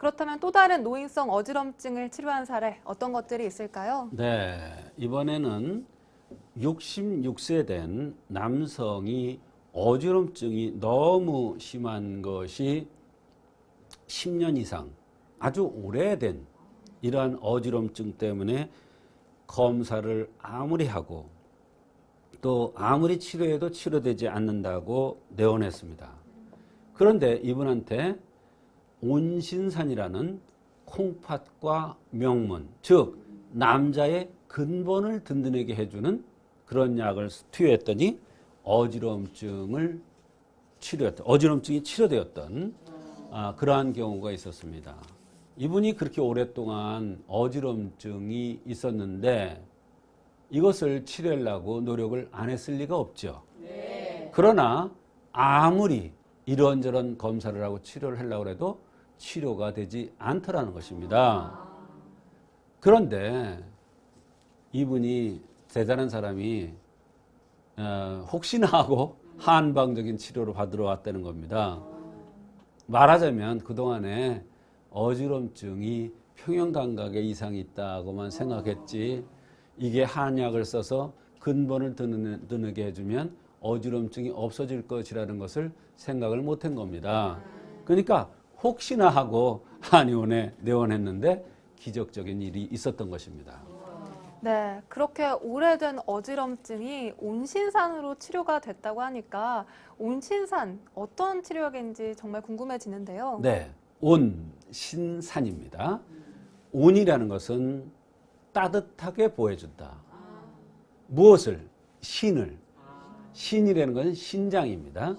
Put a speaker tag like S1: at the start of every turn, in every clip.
S1: 그렇다면 또 다른 노인성 어지럼증을 치료한 사례 어떤 것들이 있을까요?
S2: 네, 이번에는 66세 된 남성이 어지럼증이 너무 심한 것이 10년 이상 아주 오래된 이러한 어지럼증 때문에 검사를 아무리 하고 또 아무리 치료해도 치료되지 않는다고 내원했습니다. 그런데 이분한테 온신산이라는 콩팥과 명문, 즉 남자의 근본을 든든하게 해주는 그런 약을 투여했더니 어지럼증이 치료되었던 그러한 경우가 있었습니다. 이분이 그렇게 오랫동안 어지럼증이 있었는데 이것을 치료하려고 노력을 안 했을 리가 없죠. 네. 그러나 아무리 이런저런 검사를 하고 치료를 하려고 해도 치료가 되지 않더라는 것입니다. 그런데 이분이 대단한 사람이 혹시나 하고 한방적인 치료를 받으러 왔다는 겁니다. 말하자면 그동안에 어지럼증이 평형감각에 이상이 있다고만 생각했지 이게 한약을 써서 근본을 드는게 해주면 어지럼증이 없어질 것이라는 것을 생각을 못한 겁니다. 그러니까 혹시나 하고 한의원에 내원했는데 기적적인 일이 있었던 것입니다.
S1: 네, 그렇게 오래된 어지럼증이 온신산으로 치료가 됐다고 하니까 온신산 어떤 치료약인지 정말 궁금해지는데요.
S2: 네, 온신산입니다. 온이라는 것은 따뜻하게 보여준다. 무엇을? 신을. 신이라는 것은 신장입니다.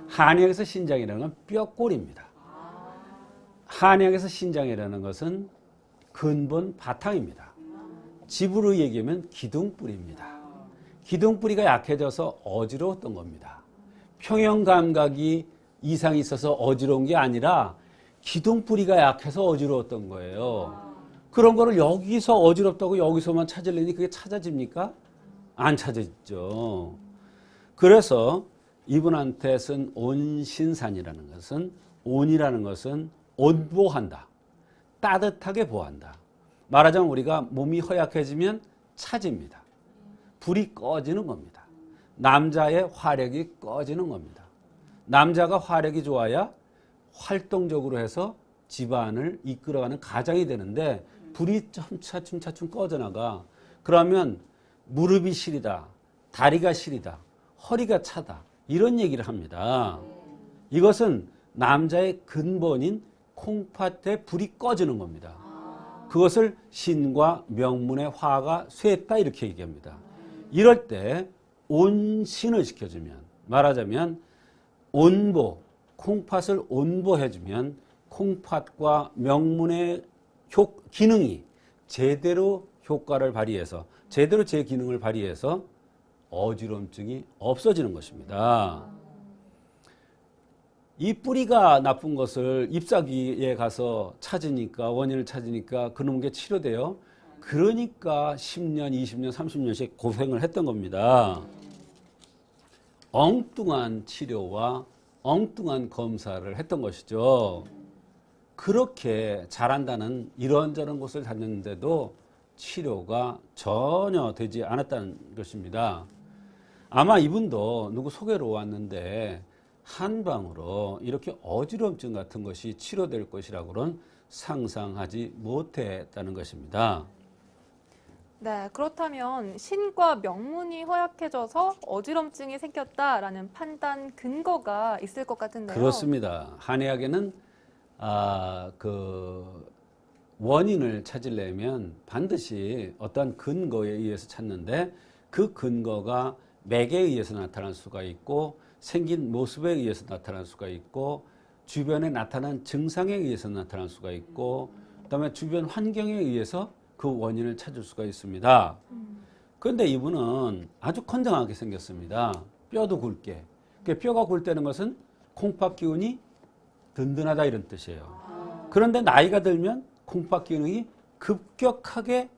S2: 한약에서 신장이라는 건 뼈골입니다. 한약에서 신장이라는 것은 근본 바탕입니다. 집으로 얘기하면 기둥뿌리입니다. 기둥뿌리가 약해져서 어지러웠던 겁니다. 평형감각이 이상이 있어서 어지러운 게 아니라 기둥뿌리가 약해서 어지러웠던 거예요. 그런 거를 여기서 어지럽다고 여기서만 찾으려니 그게 찾아집니까? 안 찾아지죠. 그래서 이분한테 쓴 온신산이라는 것은 온이라는 것은 온보한다. 따뜻하게 보한다. 말하자면 우리가 몸이 허약해지면 차집니다. 불이 꺼지는 겁니다. 남자의 화력이 꺼지는 겁니다. 남자가 화력이 좋아야 활동적으로 해서 집안을 이끌어가는 가장이 되는데 불이 차츰 꺼져나가. 그러면 무릎이 시리다, 다리가 시리다, 허리가 차다 이런 얘기를 합니다. 이것은 남자의 근본인 콩팥에 불이 꺼지는 겁니다. 그것을 신과 명문의 화가 쇠했다 이렇게 얘기합니다. 이럴 때 온신을 시켜주면 말하자면 온보, 콩팥을 온보해주면 콩팥과 명문의 기능이 제대로 효과를 발휘해서 제대로 제 기능을 발휘해서 어지럼증이 없어지는 것입니다. 이 뿌리가 나쁜 것을 잎사귀에 가서 찾으니까 원인을 찾으니까 그놈 게 치료돼요. 그러니까 10년, 20년, 30년씩 고생을 했던 겁니다. 엉뚱한 치료와 엉뚱한 검사를 했던 것이죠. 그렇게 잘한다는 이런저런 곳을 다녔는데도 치료가 전혀 되지 않았다는 것입니다. 아마 이분도 누구 소개로 왔는데 한방으로 이렇게 어지럼증 같은 것이 치료될 것이라고는 상상하지 못했다는 것입니다.
S1: 네, 그렇다면 신과 명문이 허약해져서 어지럼증이 생겼다라는 판단 근거가 있을 것 같은데요.
S2: 그렇습니다. 한의학에는 원인을 찾으려면 반드시 어떤 근거에 의해서 찾는데 그 근거가 맥에 의해서 나타날 수가 있고 생긴 모습에 의해서 나타날 수가 있고 주변에 나타난 증상에 의해서 나타날 수가 있고 그다음에 주변 환경에 의해서 그 원인을 찾을 수가 있습니다. 그런데 이분은 아주 건강하게 생겼습니다. 뼈도 굵게. 뼈가 굵다는 것은 콩팥 기운이 든든하다 이런 뜻이에요. 그런데 나이가 들면 콩팥 기능이 급격하게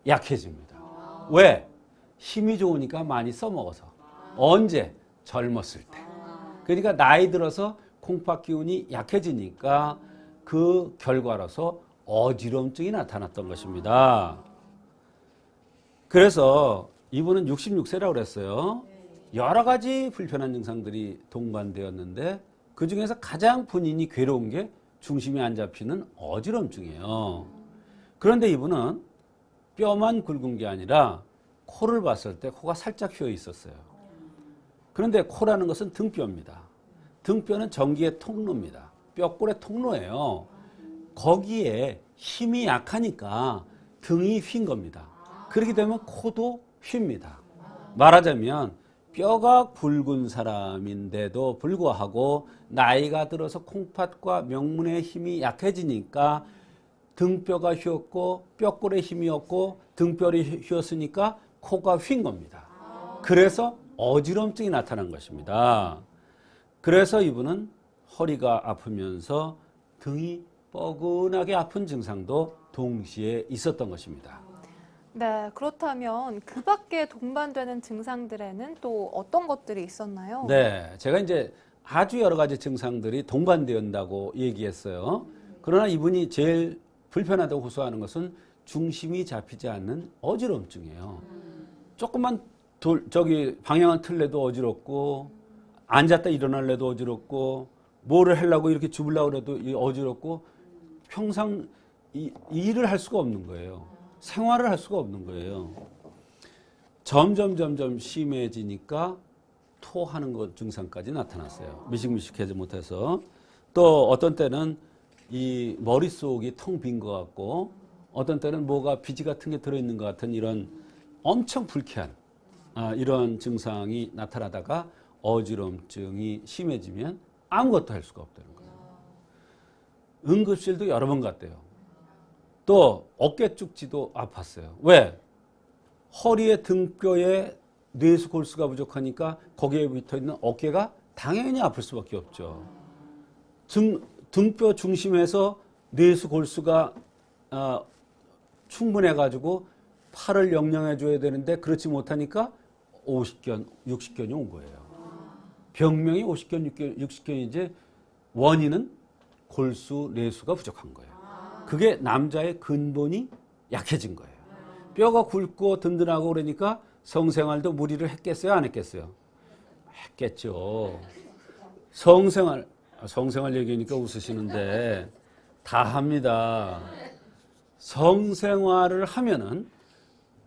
S2: 약해집니다. 왜? 힘이 좋으니까 많이 써먹어서. 언제? 젊었을 때. 그러니까 나이 들어서 콩팥 기운이 약해지니까 그 결과로서 어지럼증이 나타났던 것입니다. 그래서 이분은 66세라고 그랬어요. 여러 가지 불편한 증상들이 동반되었는데 그 중에서 가장 본인이 괴로운 게 중심이 안 잡히는 어지럼증이에요. 그런데 이분은 뼈만 굵은 게 아니라 코를 봤을 때 코가 살짝 휘어 있었어요. 그런데 코라는 것은 등뼈입니다. 등뼈는 전기의 통로입니다. 뼈골의 통로예요. 거기에 힘이 약하니까 등이 휜 겁니다. 그렇게 되면 코도 휩니다. 말하자면 뼈가 굵은 사람인데도 불구하고 나이가 들어서 콩팥과 명문의 힘이 약해지니까 등뼈가 휘었고 뼈골에 힘이 없고 등뼈를 휘었으니까 코가 휜 겁니다. 그래서 어지럼증이 나타난 것입니다. 그래서 이분은 허리가 아프면서 등이 뻐근하게 아픈 증상도 동시에 있었던 것입니다.
S1: 네, 그렇다면 그 밖에 동반되는 증상들에는 또 어떤 것들이 있었나요?
S2: 네, 제가 이제 아주 여러 가지 증상들이 동반된다고 얘기했어요. 그러나 이분이 제일 불편하다고 호소하는 것은 중심이 잡히지 않는 어지럼증이에요. 조금만 방향을 틀래도 어지럽고, 앉았다 일어날래도 어지럽고, 뭐를 하려고 이렇게 주물려고 해도 어지럽고, 평상 일을 할 수가 없는 거예요. 생활을 할 수가 없는 거예요. 점점 심해지니까 토하는 것 증상까지 나타났어요. 미식미식하지 못해서. 또 어떤 때는 이 머릿속이 텅 빈 것 같고, 어떤 때는 뭐가 비지 같은 게 들어있는 것 같은 이런 엄청 불쾌한 이런 증상이 나타나다가 어지럼증이 심해지면 아무것도 할 수가 없다는 거예요. 응급실도 여러 번 갔대요. 또 어깨 쭉지도 아팠어요. 왜? 허리에 등뼈에 뇌수 골수가 부족하니까 거기에 붙어있는 어깨가 당연히 아플 수밖에 없죠. 등뼈 중심에서 뇌수 골수가 충분해가지고 팔을 영양해줘야 되는데 그렇지 못하니까 50견, 60견이 온 거예요. 병명이 50견, 60견이지 원인은 골수, 뇌수가 부족한 거예요. 그게 남자의 근본이 약해진 거예요. 뼈가 굵고 든든하고 그러니까 성생활도 무리를 했겠어요? 안 했겠어요? 했겠죠. 성생활 얘기하니까 웃으시는데 다 합니다. 성생활을 하면은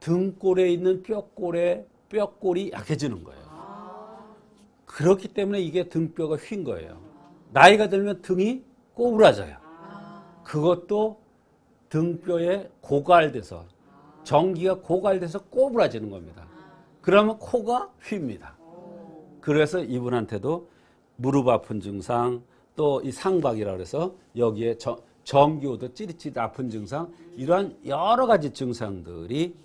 S2: 등골에 있는 뼈골이 약해지는 거예요. 그렇기 때문에 이게 등뼈가 휜 거예요. 나이가 들면 등이 꼬부라져요. 그것도 등뼈에 고갈돼서 전기가 고갈돼서 꼬부라지는 겁니다. 그러면 코가 휩니다. 그래서 이분한테도 무릎 아픈 증상, 또 이 상박이라고 해서 여기에 전기 오듯 찌릿찌릿 아픈 증상, 이러한 여러 가지 증상들이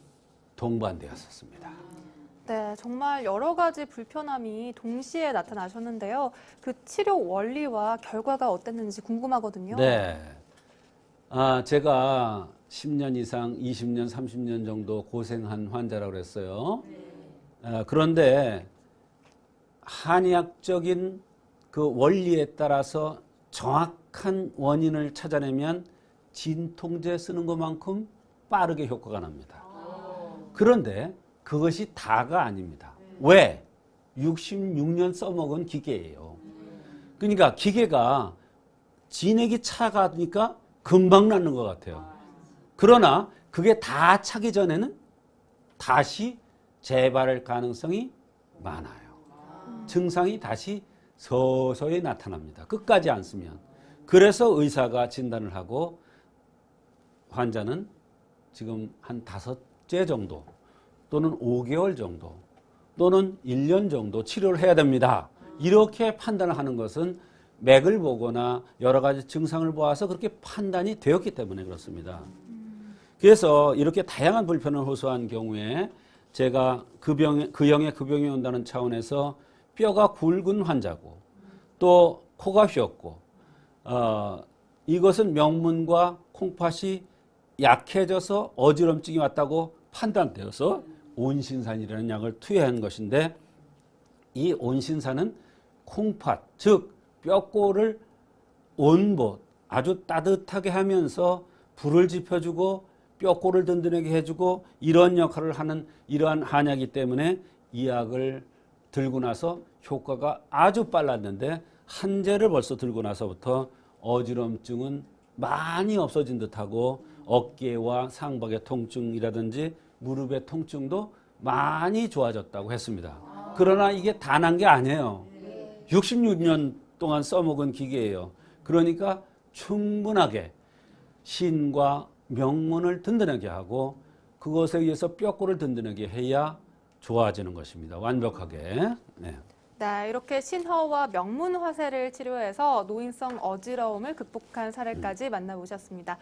S2: 동반되었었습니다.
S1: 네, 정말 여러 가지 불편함이 동시에 나타나셨는데요. 그 치료 원리와 결과가 어땠는지 궁금하거든요.
S2: 네. 제가 10년 이상, 20년, 30년 정도 고생한 환자라고 그랬어요. 그런데 한의학적인 그 원리에 따라서 정확한 원인을 찾아내면 진통제 쓰는 것만큼 빠르게 효과가 납니다. 그런데 그것이 다가 아닙니다. 왜? 66년 써먹은 기계예요. 그러니까 기계가 진액이 차가니까 금방 낫는 것 같아요. 그러나 그게 다 차기 전에는 다시 재발할 가능성이 많아요. 증상이 다시 서서히 나타납니다. 끝까지 안 쓰면. 그래서 의사가 진단을 하고 환자는 지금 한 5째 정도 또는 5개월 정도 또는 1년 정도 치료를 해야 됩니다. 이렇게 판단을 하는 것은 맥을 보거나 여러 가지 증상을 보아서 그렇게 판단이 되었기 때문에 그렇습니다. 그래서 이렇게 다양한 불편을 호소한 경우에 제가 그 병이 온다는 차원에서 뼈가 굵은 환자고 또 코가 휘었고 이것은 명문과 콩팥이 약해져서 어지럼증이 왔다고 판단되어서 온신산이라는 약을 투여한 것인데 이 온신산은 콩팥 즉 뼈골을 온보 아주 따뜻하게 하면서 불을 지펴주고 뼈골을 든든하게 해주고 이런 역할을 하는 이러한 한약이기 때문에 이 약을 들고 나서 효과가 아주 빨랐는데 한 재를 벌써 들고 나서부터 어지럼증은 많이 없어진 듯하고 어깨와 상박의 통증이라든지 무릎의 통증도 많이 좋아졌다고 했습니다. 그러나 이게 다 난 게 아니에요. 66년 동안 써먹은 기계예요. 그러니까 충분하게 신과 명문을 든든하게 하고 그것에 의해서 뼈골을 든든하게 해야 좋아지는 것입니다. 완벽하게. 네.
S1: 네, 이렇게 신허와 명문 화세를 치료해서 노인성 어지러움을 극복한 사례까지 만나보셨습니다.